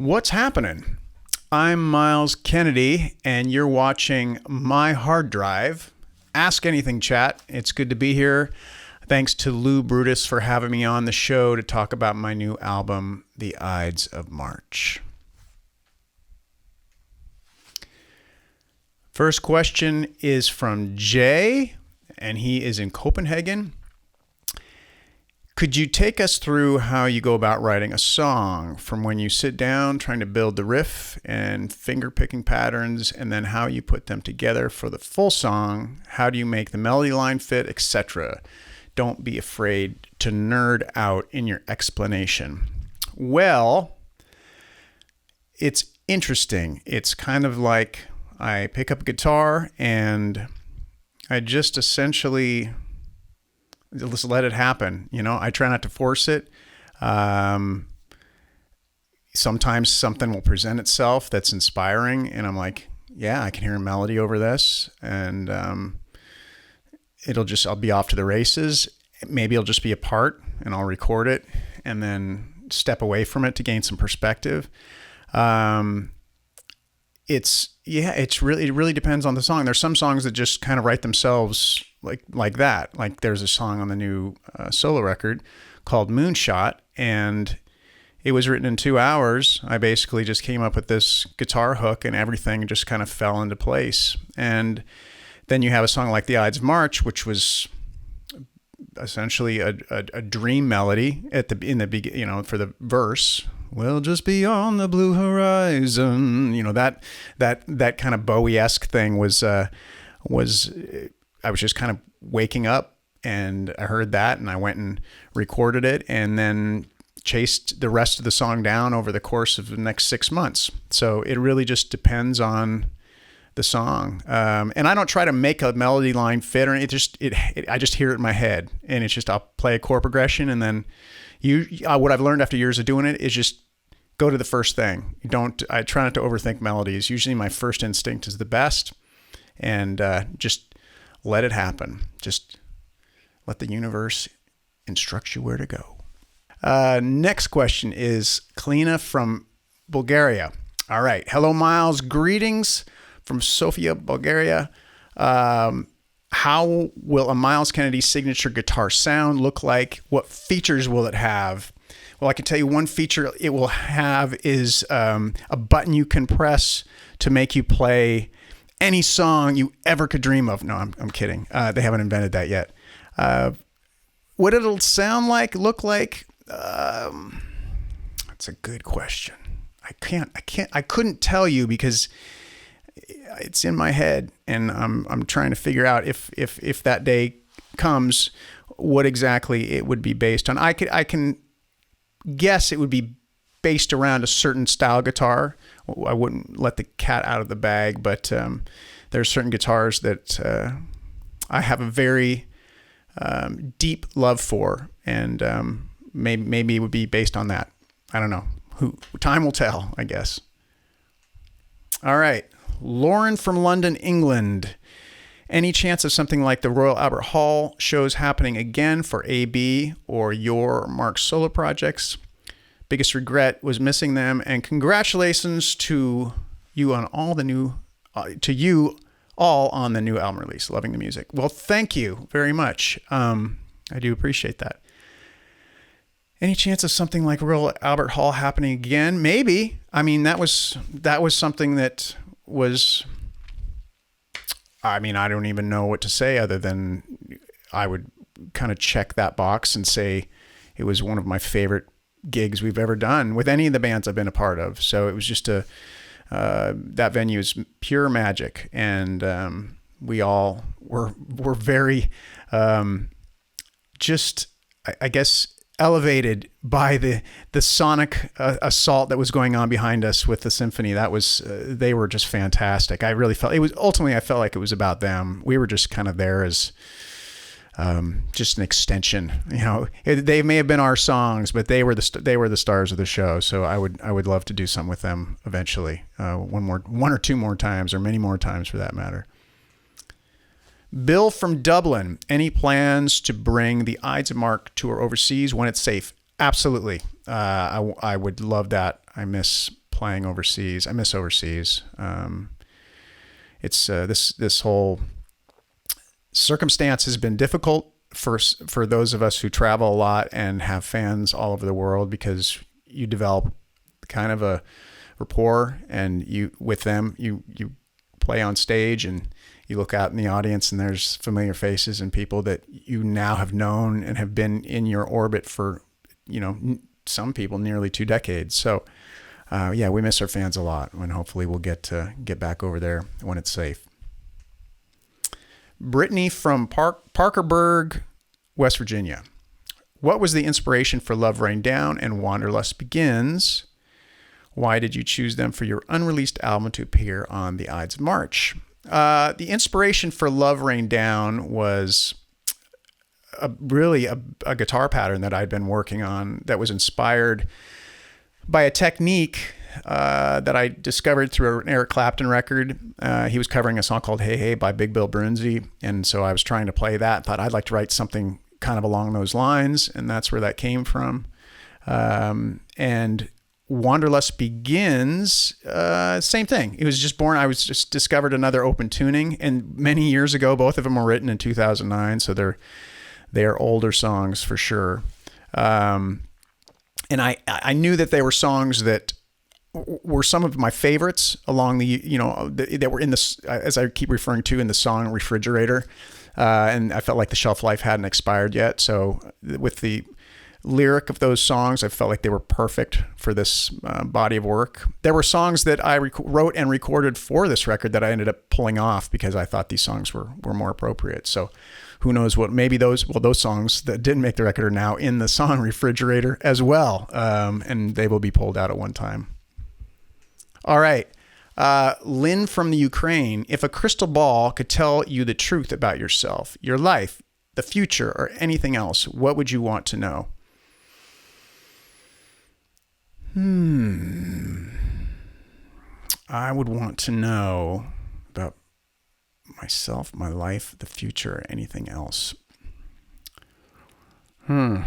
What's happening? I'm Myles Kennedy, and you're watching My Hard Drive. Ask Anything Chat. It's good to be here. Thanks to Lou Brutus for having me on the show to talk about my new album, The Ides of March. First question is from Jay, and he is in Copenhagen. Could you take us through how you go about writing a song, from when you sit down trying to build the riff and finger-picking patterns, and then how you put them together for the full song? How do you make the melody line fit, etc.? Don't be afraid to nerd out in your explanation. Well, it's interesting. It's kind of like I pick up a guitar and I just essentially just let it happen. You know, I try not to force it. Sometimes something will present itself that's inspiring, and I'm like, yeah, I can hear a melody over this, and I'll be off to the races. Maybe it'll just be a part, and I'll record it, and then step away from it to gain some perspective. It really depends on the song. There's some songs that just kind of write themselves like that. Like there's a song on the new solo record called Moonshot, and it was written in 2 hours. I basically just came up with this guitar hook, and everything just kind of fell into place. And then you have a song like The Ides of March, which was essentially a dream melody for the verse. We'll just be on the blue horizon. You know, that kind of Bowie-esque thing was I was just kind of waking up, and I heard that, and I went and recorded it, and then chased the rest of the song down over the course of the next 6 months. So it really just depends on the song. And I don't try to make a melody line fit, or I just hear it in my head, and it's just, I'll play a chord progression, and then what I've learned after years of doing it is just go to the first thing. I try not to overthink melodies. Usually my first instinct is the best, and just let it happen. Just let the universe instruct you where to go. Next question is Klina from Bulgaria. All right. Hello, Myles. Greetings from Sofia, Bulgaria. How will a Myles Kennedy signature guitar sound look like? What features will it have? Well, I can tell you one feature it will have is a button you can press to make you play any song you ever could dream of. No, I'm kidding. They haven't invented that yet. What it'll sound like, look like? That's a good question. I couldn't tell you because it's in my head, and I'm trying to figure out if that day comes, what exactly it would be based on. I can guess it would be based around a certain style guitar. I wouldn't let the cat out of the bag, but there are certain guitars that I have a very deep love for, and maybe it would be based on that. I don't know. Time will tell, I guess. All right. Lauren from London, England. Any chance of something like the Royal Albert Hall shows happening again for AB or your Mark's solo projects? Biggest regret was missing them, and congratulations to you on all the new, on the new album release. Loving the music. Well, thank you very much. I do appreciate that. Any chance of something like Royal Albert Hall happening again? Maybe. I mean, that was something that was, I don't even know what to say other than I would kind of check that box and say it was one of my favorite gigs we've ever done with any of the bands I've been a part of. So it was just that venue is pure magic. And we all were very, just, I guess, elevated by the sonic assault that was going on behind us with the symphony. That was they were just fantastic. I really felt I felt like it was about them. We were just kind of there as just an extension. You know, they may have been our songs, but they were the stars of the show. So I would love to do something with them eventually, one or two more times, or many more times for that matter. Bill from Dublin, any plans to bring the Ides of March tour overseas when it's safe? Absolutely. I would love that. I miss playing overseas. I miss overseas. It's this whole circumstance has been difficult for those of us who travel a lot and have fans all over the world, because you develop kind of a rapport, and you play on stage and you look out in the audience and there's familiar faces and people that you now have known and have been in your orbit for, some people nearly 2 decades. So we miss our fans a lot, and hopefully we'll get back over there when it's safe. Brittany from Parkerburg, West Virginia. What was the inspiration for Love Rain Down and Wanderlust Begins? Why did you choose them for your unreleased album to appear on the Ides of March? The inspiration for Love Rain Down was really a guitar pattern that I'd been working on that was inspired by a technique that I discovered through an Eric Clapton record. He was covering a song called Hey Hey by Big Bill Brunzi, and so I was trying to play that. Thought I'd like to write something kind of along those lines, and that's where that came from. And Wanderlust Begins, same thing. It was just born. I was just discovered another open tuning, and many years ago, both of them were written in 2009, so they're older songs for sure. And I knew that they were songs that were some of my favorites along that were in this, as I keep referring to, in the song Refrigerator. And I felt like the shelf life hadn't expired yet. So with the lyric of those songs, I felt like they were perfect for this body of work. There were songs that I wrote and recorded for this record that I ended up pulling off because I thought these songs were more appropriate. So who knows what, maybe those songs that didn't make the record are now in the song Refrigerator as well. And they will be pulled out at one time. All right. Lynn from the Ukraine. If a crystal ball could tell you the truth about yourself, your life, the future, or anything else, what would you want to know? I would want to know about myself, my life, the future, or anything else. I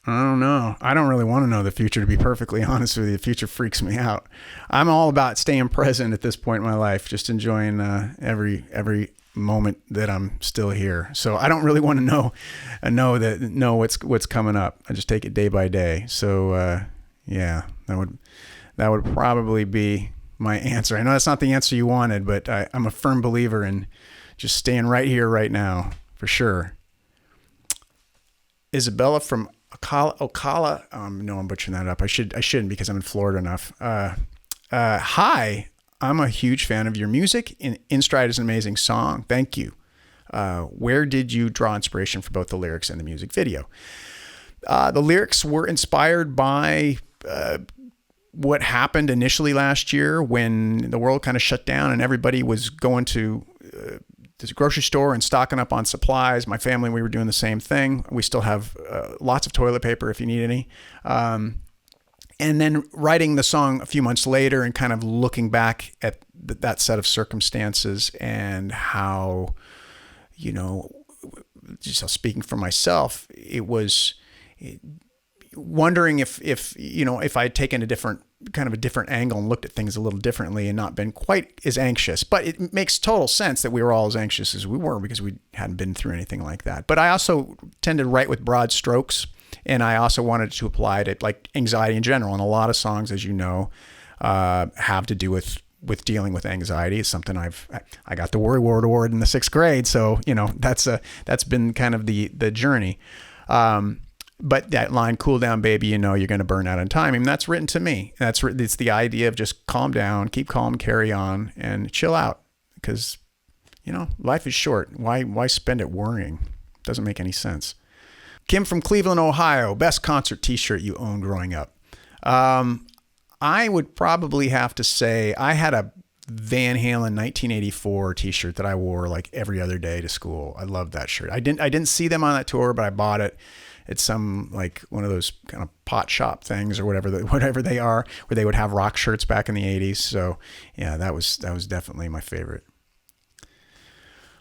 don't know. I don't really want to know the future, to be perfectly honest with you. The future freaks me out. I'm all about staying present at this point in my life, just enjoying every moment that I'm still here. So I don't really want to know what's coming up. I just take it day by day. So that would probably be my answer. I know that's not the answer you wanted, but I'm a firm believer in just staying right here, right now, for sure. Isabella from Ocala. No, I'm butchering that up. I shouldn't because I'm in Florida enough. Hi, I'm a huge fan of your music. In Stride is an amazing song. Thank you. Where did you draw inspiration for both the lyrics and the music video? The lyrics were inspired by what happened initially last year when the world kind of shut down and everybody was going to this grocery store and stocking up on supplies. My family, we were doing the same thing. We still have lots of toilet paper if you need any. And then writing the song a few months later and kind of looking back at that set of circumstances and how, just speaking for myself, it was wondering if I had taken a different angle and looked at things a little differently and not been quite as anxious. But it makes total sense that we were all as anxious as we were because we hadn't been through anything like that. But I also tend to write with broad strokes, and I also wanted to apply to like anxiety in general. And a lot of songs, as you know, have to do with dealing with anxiety. It's something I got the Worry Ward Award in the 6th grade. So, that's been kind of the journey. But that line, cool down, baby, you're going to burn out in time. I mean, that's written to me. It's the idea of just calm down, keep calm, carry on, and chill out. Because, life is short. Why spend it worrying? Doesn't make any sense. Kim from Cleveland, Ohio. Best concert t-shirt you owned growing up. I would probably have to say I had a Van Halen 1984 t-shirt that I wore like every other day to school. I loved that shirt. I didn't see them on that tour, but I bought it. It's some like one of those kind of pot shop things or whatever they are, where they would have rock shirts back in the 80s. So yeah, that was definitely my favorite.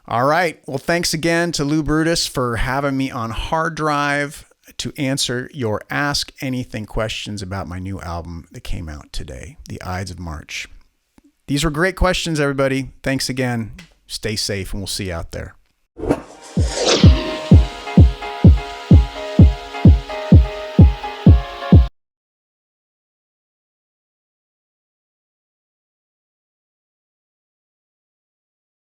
All right. Well, thanks again to Lou Brutus for having me on Hard Drive. to answer your Ask Anything questions about my new album that came out today, The Ides of March. These were great questions, everybody. Thanks again. Stay safe, and we'll see you out there.